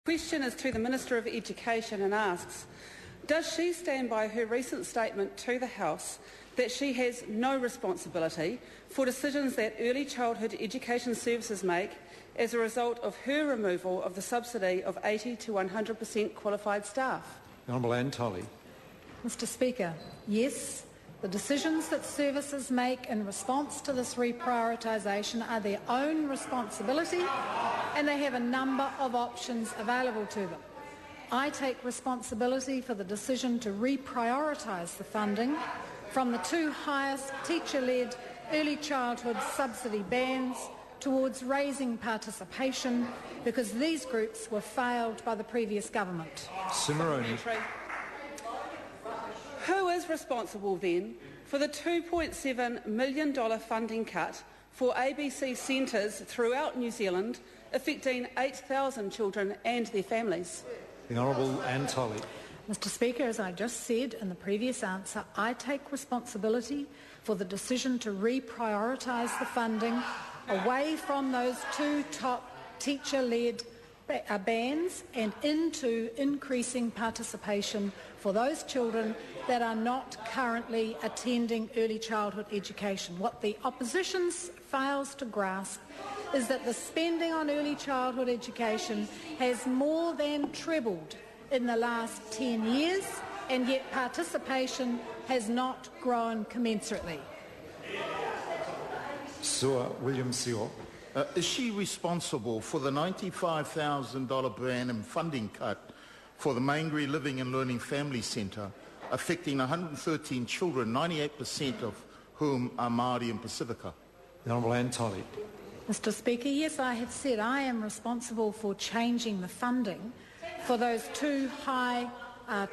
Question is to the Minister of Education and asks, does she stand by her recent statement to the House that she has no responsibility for decisions that early childhood education services make as a result of her removal of the subsidy of 80 to 100% qualified staff? The Honourable Tolley. Mr Speaker, yes, the decisions that services make in response to this reprioritisation are their own responsibility and they have a number of options available to them. I take responsibility for the decision to reprioritise the funding from the two highest teacher-led early childhood subsidy bands towards raising participation because these groups were failed by the previous government. Moroney. Who is responsible then for the $2.7 million funding cut for ABC centres throughout New Zealand, affecting 8,000 children and their families? The Honourable Tolley. Mr Speaker, as I just said in the previous answer, I take responsibility for the decision to reprioritise the funding away from those two top teacher-led bands and into increasing participation for those children that are not currently attending early childhood education. What the opposition fails to grasp is that the spending on early childhood education has more than trebled in the last 10 years, and yet participation has not grown commensurately. William Sewell. Is she responsible for the $95,000 per annum funding cut for the Maingri Living and Learning Family Centre, affecting 113 children, 98% of whom are Māori and Pacifica? The Honourable Tolley. Mr Speaker, yes, I have said I am responsible for changing the funding for those two high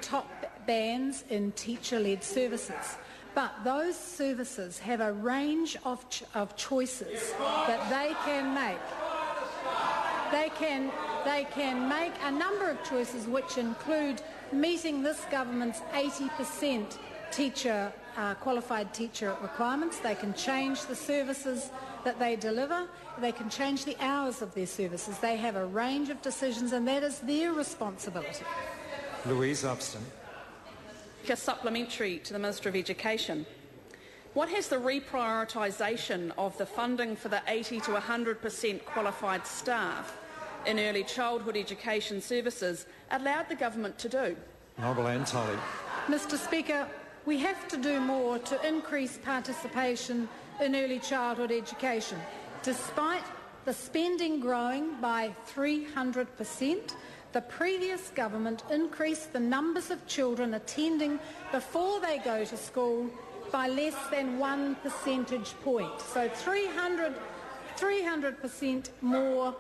top bands in teacher-led services. But those services have a range of choices that they can make. They can make a number of choices which include meeting this government's 80% qualified teacher requirements. They can change the services that they deliver. They can change the hours of their services. They have a range of decisions, and that is their responsibility. Louise Upston. Supplementary to the Minister of Education. What has the reprioritisation of the funding for the 80 to 100% qualified staff in early childhood education services allowed the government to do? Honourable Tolley. Mr Speaker, we have to do more to increase participation in early childhood education. Despite the spending growing by 300%, the previous government increased the numbers of children attending before they go to school by less than 1 percentage point. So 300% more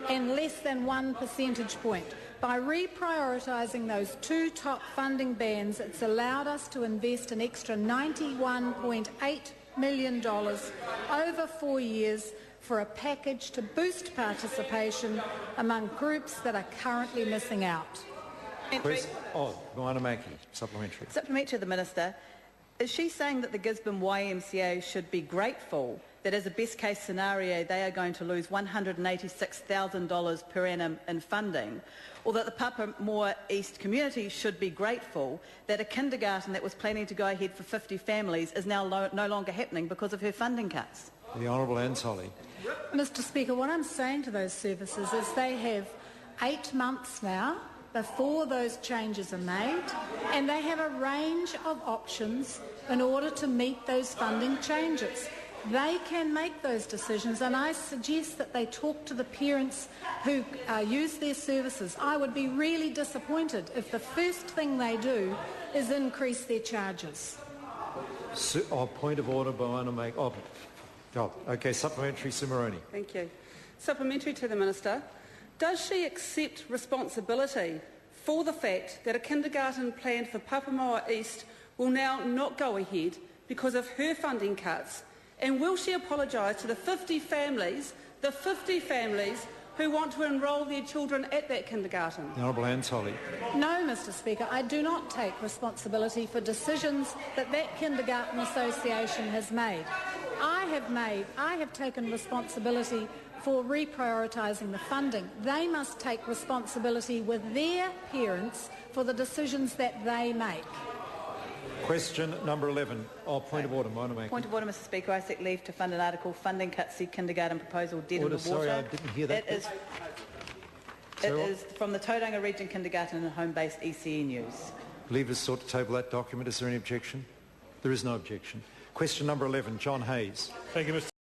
and less than 1 percentage point. By reprioritising those two top funding bands, it's allowed us to invest an extra $91.8 million over 4 years for a package to boost participation among groups that are currently missing out. Moana Mackey, supplementary. Supplementary to the Minister. Is she saying that the Gisborne YMCA should be grateful that as a best case scenario they are going to lose $186,000 per annum in funding, or that the Papamoa East community should be grateful that a kindergarten that was planning to go ahead for 50 families is now no longer happening because of her funding cuts? The Honourable Tolley. Mr Speaker, what I'm saying to those services is they have 8 months now before those changes are made, and they have a range of options in order to meet those funding changes. They can make those decisions, and I suggest that they talk to the parents who use their services. I would be really disappointed if the first thing they do is increase their charges. Point of order, Moana Mackey. Okay, supplementary, Moroney. Thank you. Supplementary to the Minister. Does she accept responsibility for the fact that a kindergarten planned for Papamoa East will now not go ahead because of her funding cuts? And will she apologise to the 50 families who want to enrol their children at that kindergarten? The Honourable Tolley. No, Mr Speaker, I do not take responsibility for decisions that kindergarten association has made. I have taken responsibility for reprioritising the funding. They must take responsibility with their parents for the decisions that they make. Question number 11. Point of order, Moana Mackey. Point of order, Mr Speaker. I seek leave to fund an article funding cuts see kindergarten proposal dead Order, in the water. sorry, I didn't hear that. It is from the Tauranga Region Kindergarten and home-based ECE News. Leave us sought to table that document. Is there any objection? There is no objection. Question number 11. John Hayes. Thank you, Mr.